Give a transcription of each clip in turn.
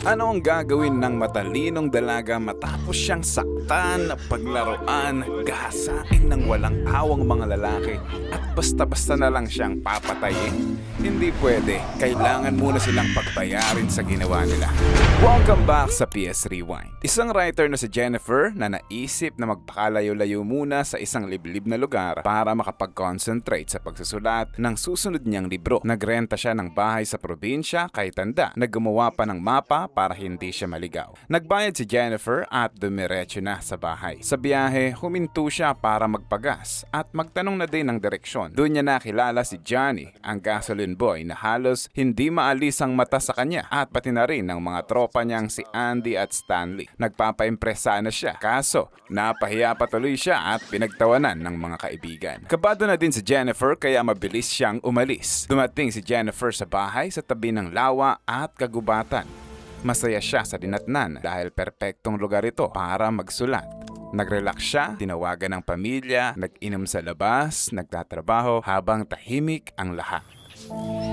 Ano ang gagawin ng matalinong dalaga matapos siyang saktan, paglaruan, gahasain ng walang awang mga lalaki at basta-basta na lang siyang papatayin? Hindi pwede. Kailangan muna silang pagbayarin sa ginawa nila. Welcome back sa PS Rewind. Isang writer na si Jennifer na naisip na magpakalayo-layo muna sa isang liblib na lugar para makapag-concentrate sa pagsusulat ng susunod niyang libro. Nagrenta siya ng bahay sa probinsya kay Tanda. Naggumawa pa ng mapa para hindi siya maligaw. Nagbayad si Jennifer at dumiretso na sa bahay. Sa biyahe, huminto siya para magpagas at magtanong na din ng direksyon. Doon niya nakilala si Johnny, ang gasoline boy na halos hindi maalis ang mata sa kanya at pati na rin ng mga tropa niyang si Andy at Stanley. Nagpapa-impress sana siya, kaso napahiya patuloy siya at pinagtawanan ng mga kaibigan. Kabado na din si Jennifer kaya mabilis siyang umalis. Dumating si Jennifer sa bahay sa tabi ng lawa at kagubatan. Masaya siya sa dinatnan dahil perpektong lugar ito para magsulat. Nag-relax siya, tinawagan ng pamilya, nag-inom sa labas, nagtatrabaho habang tahimik ang lahat.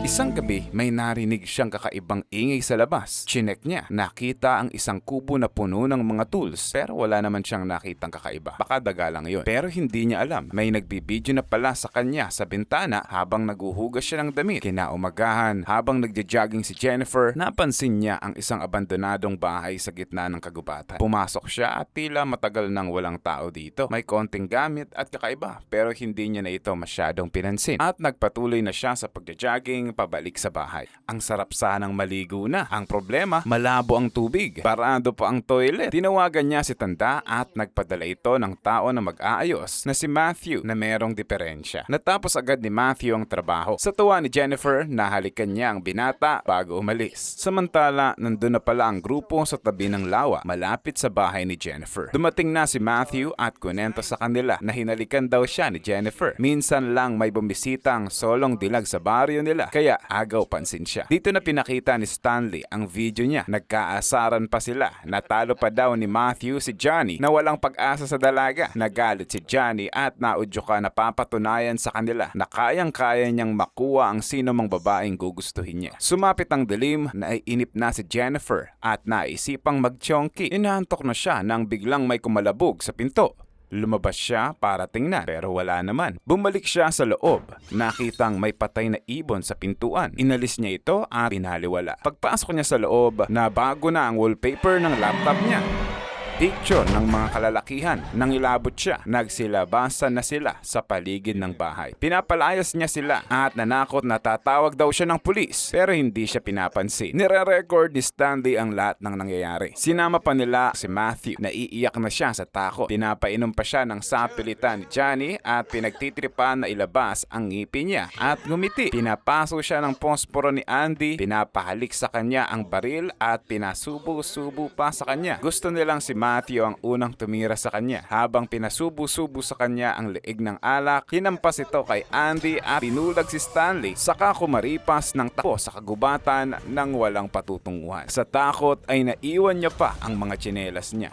Isang gabi, may narinig siyang kakaibang ingay sa labas. Chinek niya, nakita ang isang kubo na puno ng mga tools pero wala naman siyang nakitang kakaiba. Baka daga lang yun. Pero hindi niya alam, may nagbibideo na pala sa kanya sa bintana habang naguhugas siya ng damit. Kinaumagahan, habang nagja-jogging si Jennifer, napansin niya ang isang abandonadong bahay sa gitna ng kagubatan. Pumasok siya at tila matagal nang walang tao dito. May konting gamit at kakaiba pero hindi niya na ito masyadong pinansin. At nagpatuloy na siya sa pagja-jogging pabalik sa bahay. Ang sarap sanang maligo na. Ang problema, malabo ang tubig. Barado pa ang toilet. Tinawagan niya si Tanda at nagpadala ito ng tao na mag-aayos na si Matthew na merong diferensya. Natapos agad ni Matthew ang trabaho. Sa tuwa ni Jennifer, nahalikan niya ang binata bago umalis. Samantala, nandun na pala ang grupo sa tabi ng lawa malapit sa bahay ni Jennifer. Dumating na si Matthew at kunento sa kanila na hinalikan daw siya ni Jennifer. Minsan lang may bumisita ang solong dilag sa baryo nila kaya agaw pansin siya. Dito na pinakita ni Stanley ang video niya. Nagkaasaran pa sila. Natalo pa daw ni Matthew si Johnny na walang pag-asa sa dalaga. Nagalit si Johnny at naudyok na papatunayan sa kanila na kayang-kaya niyang makuha ang sino mang babaeng gugustuhin niya. Sumapit ang dilim, naiinip na si Jennifer at naisipang mag-chonky. Inaantok na siya nang biglang may kumalabog sa pinto. Lumabas siya para tingnan pero wala naman. Bumalik siya sa loob. Nakitang may patay na ibon sa pintuan. Inalis niya ito at pinaliwala. Pagpasok niya sa loob, nabago na ang wallpaper ng laptop niya. Picture ng mga kalalakihan. Nang ilabot siya, nagsilabasan na sila sa paligid ng bahay. Pinapalayas niya sila at nanakot na tatawag daw siya ng pulis pero hindi siya pinapansin. Nire-record ni Stanley ang lahat ng nangyayari. Sinama pa nila si Matthew. Naiiyak na siya sa takot. Pinapainom pa siya ng sapilitan ni Johnny at pinagtitripan na ilabas ang ngipin niya at ngumiti. Pinapaso siya ng posporo ni Andy. Pinapahalik sa kanya ang baril at pinasubo-subo pa sa kanya. Gusto nilang si Matthew ang unang tumira sa kanya. Habang pinasubo-subo sa kanya ang leeg ng alak, hinampas ito kay Andy at pinulag si Stanley. Saka kumaripas ng takbo sa kagubatan ng walang patutunguhan. Sa takot ay naiwan niya pa ang mga tsinelas niya.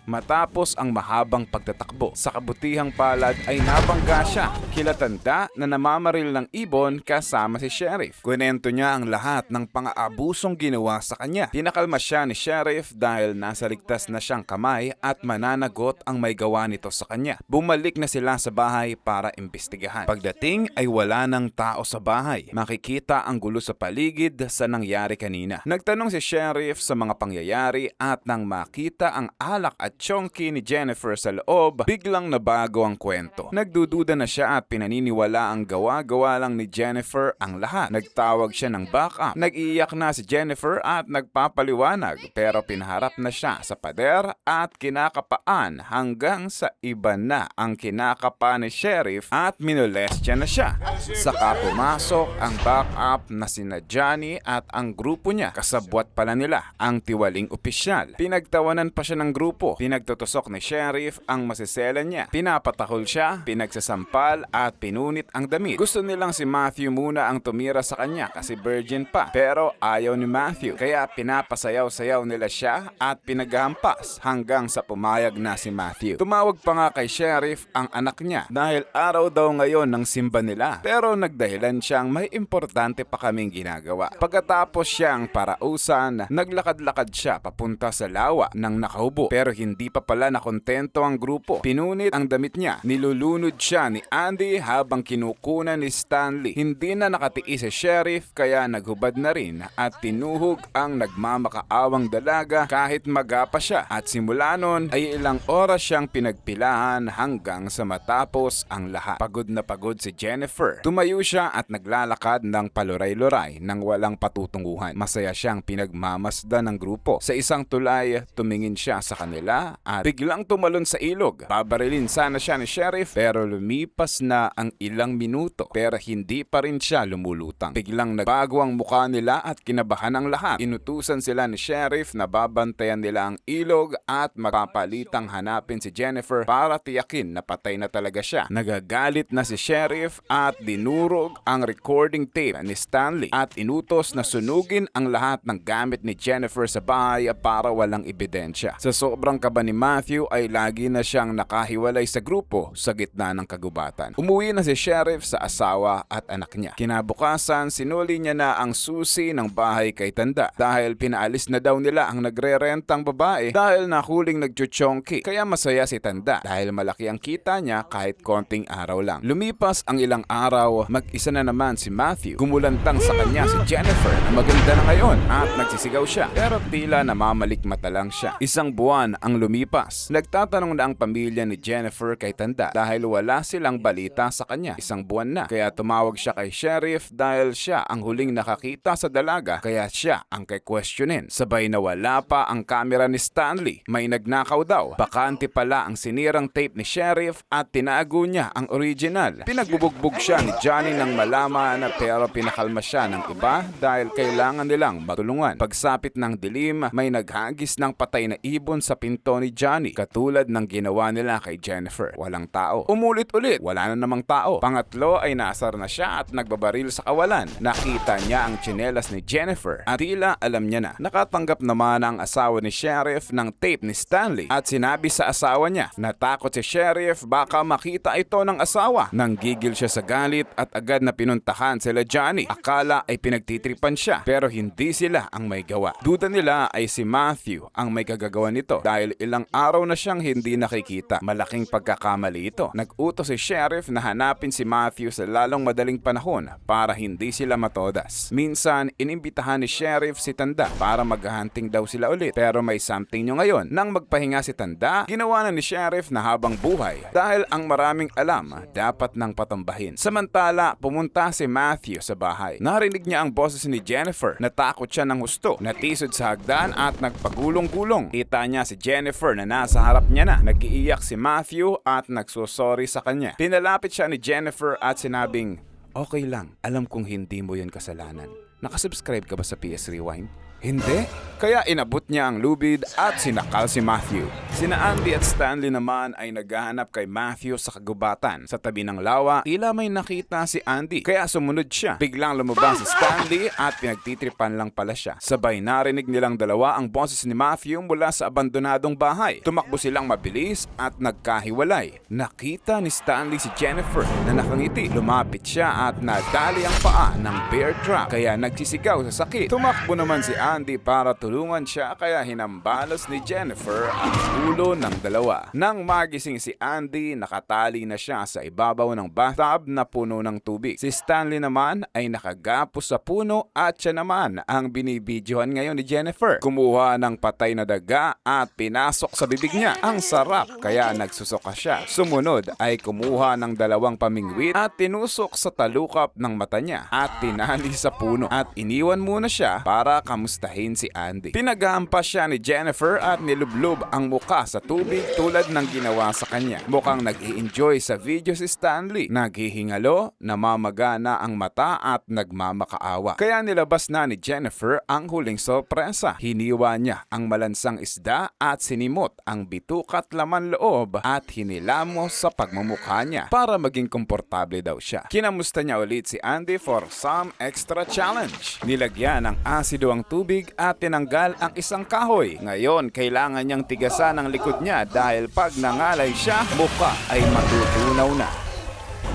Matapos ang mahabang pagtatakbo, sa kabutihang palad ay nabangga siya kila Tanda na namamaril ng ibon kasama si Sheriff. Kunento niya ang lahat ng pang-aabusong ginawa sa kanya. Pinakalma siya ni Sheriff dahil nasa ligtas na siyang kamay at mananagot ang may gawa nito sa kanya. Bumalik na sila sa bahay para imbestigahan. Pagdating ay wala ng tao sa bahay. Makikita ang gulo sa paligid sa nangyari kanina. Nagtanong si Sheriff sa mga pangyayari at nang makita ang alak at chonky ni Jennifer sa loob, biglang nabago ang kwento. Nagdududa na siya at pinaniniwala ang gawa-gawa lang ni Jennifer ang lahat. Nagtawag siya ng backup. Nag-iiyak na si Jennifer at nagpapaliwanag pero pinaharap na siya sa pader at kinakapaan hanggang sa iba na ang kinakapa ni Sheriff at minolestya na siya. Saka pumasok ang backup na sina Johnny at ang grupo niya. Kasabwat pala nila ang tiwaling opisyal. Pinagtawanan pa siya ng grupo. Pinagtutusok ni Sheriff ang masiselan niya. Pinapatahol siya, pinagsasampal at pinunit ang damit. Gusto nilang si Matthew muna ang tumira sa kanya kasi virgin pa. Pero ayaw ni Matthew kaya pinapasayaw-sayaw nila siya at pinaghampas hanggang sa pumayag na si Matthew. Tumawag pa nga kay Sheriff ang anak niya dahil araw daw ngayon ng simba nila. Pero nagdahilan siyang may importante pa kaming ginagawa. Pagkatapos siyang parausan, naglakad-lakad siya papunta sa lawa ng nakaubo. Pero hindi pa pala nakontento ang grupo. Pinunit ang damit niya. Nilulunod siya ni Andy habang kinukunan ni Stanley. Hindi na nakatiis si Sheriff kaya naghubad na rin at tinuhog ang nagmamakaawang dalaga kahit magapa siya. At simula nun ay ilang oras siyang pinagpilahan hanggang sa matapos ang lahat. Pagod na pagod si Jennifer. Tumayo siya at naglalakad ng paluray-luray nang walang patutunguhan. Masaya siyang pinagmamasdan ng grupo. Sa isang tulay, tumingin siya sa kanila at biglang tumalon sa ilog. Babarilin sana siya ni Sheriff pero lumipas na ang ilang minuto pero hindi pa rin siya lumulutang. Biglang nagbago ang mukha nila at kinabahan ang lahat. Inutusan sila ni Sheriff na babantayan nila ang ilog at magpapalitang hanapin si Jennifer para tiyakin na patay na talaga siya. Nagagalit na si Sheriff at dinurog ang recording tape ni Stanley at inutos na sunugin ang lahat ng gamit ni Jennifer sa bahay para walang ebidensya. Sa sobrang kaba ni Matthew ay lagi na siyang nakahiwalay sa grupo sa gitna ng kagubatan. Umuwi na si Sheriff sa asawa at anak niya. Kinabukasan, sinuli niya na ang susi ng bahay kay Tanda dahil pinaalis na daw nila ang nagre-rentang babae dahil nahuling nagchuchongki. Kaya masaya si Tanda dahil malaki ang kita niya kahit konting araw lang. Lumipas ang ilang araw, mag-isa na naman si Matthew. Gumulantang sa kanya si Jennifer na maganda na ngayon at nagsisigaw siya pero tila namamalikmata lang siya. Isang buwan ang lumipas. Nagtatanong na ang pamilya ni Jennifer kay Tanda dahil wala silang balita sa kanya. Isang buwan na. Kaya tumawag siya kay Sheriff dahil siya ang huling nakakita sa dalaga kaya siya ang kay-questionin. Sabay na wala pa ang camera ni Stanley. May nagnakaw daw. Bakante pala ang sinirang tape ni Sheriff at tinago niya ang original. Pinagbubugbog siya ni Johnny nang malaman pero pinakalma siya ng iba dahil kailangan nilang matulungan. Pagsapit ng dilim, may naghagis ng patay na ibon sa pinto ni Johnny katulad ng ginawa nila kay Jennifer. Walang tao. Umulit-ulit, wala na namang tao. Pangatlo ay nasar na siya at nagbabaril sa kawalan. Nakita niya ang tsinelas ni Jennifer at tila alam niya na. Nakatanggap naman ang asawa ni Sheriff ng tape ni Stanley at sinabi sa asawa niya. Natakot si Sheriff baka makita ito ng asawa. Nanggigil siya sa galit at agad na pinuntahan sila Johnny. Akala ay pinagtitripan siya pero hindi sila ang may gawa. Duda nila ay si Matthew ang may kagagawa nito dahil ilang araw na siyang hindi nakikita. Malaking pagkakamali ito. Nag-utos si Sheriff na hanapin si Matthew sa lalong madaling panahon para hindi sila matodas. Minsan, inimbitahan ni Sheriff si Tanda para maghahunting daw sila ulit. Pero may something nyo ngayon. Nang magpahinga si Tanda, ginawa na ni Sheriff na habang buhay dahil ang maraming alam dapat nang patambahin. Samantala, pumunta si Matthew sa bahay. Narinig niya ang boses ni Jennifer. Natakot siya ng husto. Natisod sa hagdan at nagpagulong-gulong. Kita niya si Jennifer na nasa harap niya na. Nag-iiyak si Matthew at nagsusorry sa kanya. Pinalapit siya ni Jennifer at sinabing, "Okay lang, alam kong hindi mo yan kasalanan. Nakasubscribe ka ba sa PS Rewind?" Hindi. Kaya inabot niya ang lubid at sinakal si Matthew. Sina Andy at Stanley naman ay naghahanap kay Matthew sa kagubatan. Sa tabi ng lawa, tila may nakita si Andy. Kaya sumunod siya. Biglang lumabas si Stanley at pinagtitripan lang pala siya. Sabay narinig nilang dalawa ang boses ni Matthew mula sa abandonadong bahay. Tumakbo silang mabilis at nagkahiwalay. Nakita ni Stanley si Jennifer na nakangiti. Lumapit siya at nadali ang paa ng bear trap kaya nagsisigaw sa sakit. Tumakbo naman si Andy para tulungan siya kaya hinambalos ni Jennifer ang ulo ng dalawa. Nang magising si Andy, nakatali na siya sa ibabaw ng bathtub na puno ng tubig. Si Stanley naman ay nakagapos sa puno at siya naman ang binibidyohan ngayon ni Jennifer. Kumuha ng patay na daga at pinasok sa bibig niya. Ang sarap kaya nagsusuka siya. Sumunod ay kumuha ng dalawang pamingwit at tinusok sa talukap ng mata niya at tinali sa puno at iniwan muna siya para kamusta kamustahin si Andy. Pinaghampas siya ni Jennifer at nilublob ang muka sa tubig tulad ng ginawa sa kanya. Mukhang nag-i-enjoy sa video si Stanley. Naghihingalo, namamagana ang mata at nagmamakaawa. Kaya nilabas na ni Jennifer ang huling sorpresa. Hiniwa niya ang malansang isda at sinimot ang bitukat laman loob at hinilamos sa pagmumukha niya para maging komportable daw siya. Kinamusta niya ulit si Andy for some extra challenge. Nilagyan ng asido ang tubig at tinanggal ang isang kahoy. Ngayon, kailangan niyang tigasan ang likod niya dahil pag nangalay siya, muka ay matutunaw na.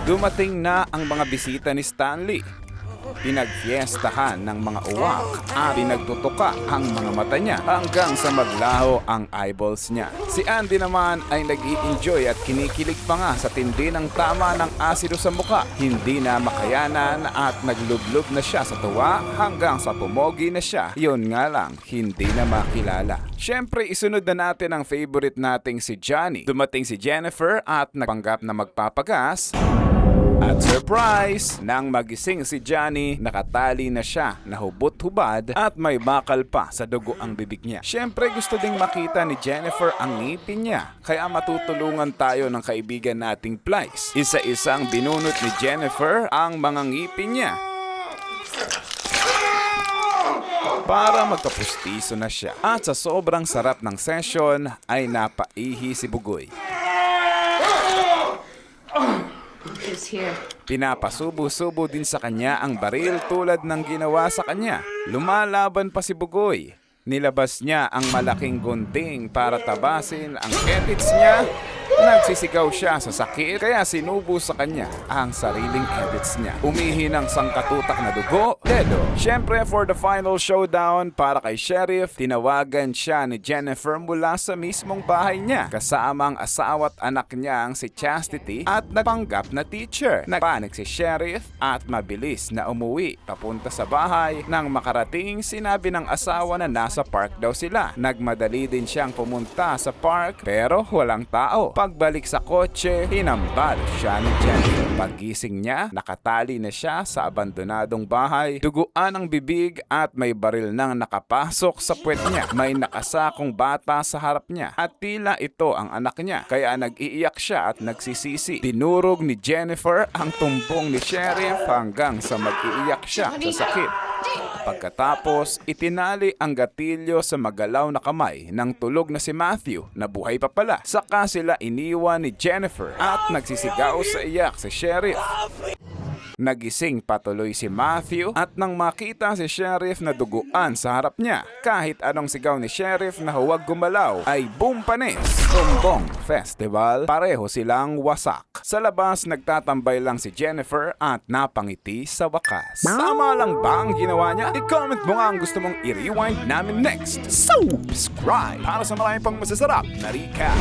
Dumating na ang mga bisita ni Stanley. Pinagfiestahan ng mga uwak at pinagtutuka ang mga mata niya hanggang sa maglaho ang eyeballs niya. Si Andy naman ay nag-i-enjoy at kinikilig pa nga sa tindi ng tama ng asido sa muka. Hindi na makayanan at naglublob na siya sa tuwa hanggang sa pumogi na siya. Yun nga lang, hindi na makilala. Siyempre, isunod na natin ang favorite nating si Johnny. Dumating si Jennifer at nagpanggap na magpapagas. At surprise! Nang magising si Johnny, nakatali na siya, nahubot-hubad at may bakal pa sa dugo ang bibig niya. Siyempre gusto ding makita ni Jennifer ang ngipin niya, kaya matutulungan tayo ng kaibigan nating Plies. Isa-isang binunot ni Jennifer ang mga ngipin niya para magkapustiso na siya. At sa sobrang sarap ng session ay napaihi si Bugoy. Is here. Pinapasubo-subo din sa kanya ang baril tulad ng ginawa sa kanya. Lumalaban pa si Bugoy. Nilabas niya ang malaking gunting para tabasin ang edits niya. Nagsisigaw siya sa sakit kaya sinubo sa kanya ang sariling edits niya. Umihi ng sangkatutak na dugo, dedo. Siyempre for the final showdown para kay Sheriff, tinawagan siya ni Jennifer mula sa mismong bahay niya kasama ang asawa at anak niyang si Chastity at nagpanggap na teacher. Nagpanik si Sheriff at mabilis na umuwi papunta sa bahay. Nang makarating, sinabi ng asawa na nasa park daw sila. Nagmadali din siyang pumunta sa park pero walang tao. Pagbalik sa kotse, hinambal siya ni Jennifer. Paggising niya, nakatali na siya sa abandonadong bahay. Duguan ang bibig at may baril nang nakapasok sa puwet niya. May nakasakong bata sa harap niya at tila ito ang anak niya. Kaya nag-iiyak siya at nagsisisi. Dinurog ni Jennifer ang tumbong ni Sheriff hanggang sa mag-iiyak siya sa sakit. Pagkatapos, itinali ang gatilyo sa magalaw na kamay ng tulog na si Matthew na buhay pa pala. Saka sila iniwan ni Jennifer at nagsisigaw sa iyak si Sheriff. Nagising patuloy si Matthew at nang makita si Sheriff na duguan sa harap niya, kahit anong sigaw ni Sheriff na huwag gumalaw ay boom panis. Tumbong Festival, pareho silang wasak. Sa labas nagtatambay lang si Jennifer at napangiti sa wakas. Tama lang ba ang ginawa niya? I-comment mo nga ang gusto mong i-rewind namin next. Subscribe para sa marami pang masasarap na recap.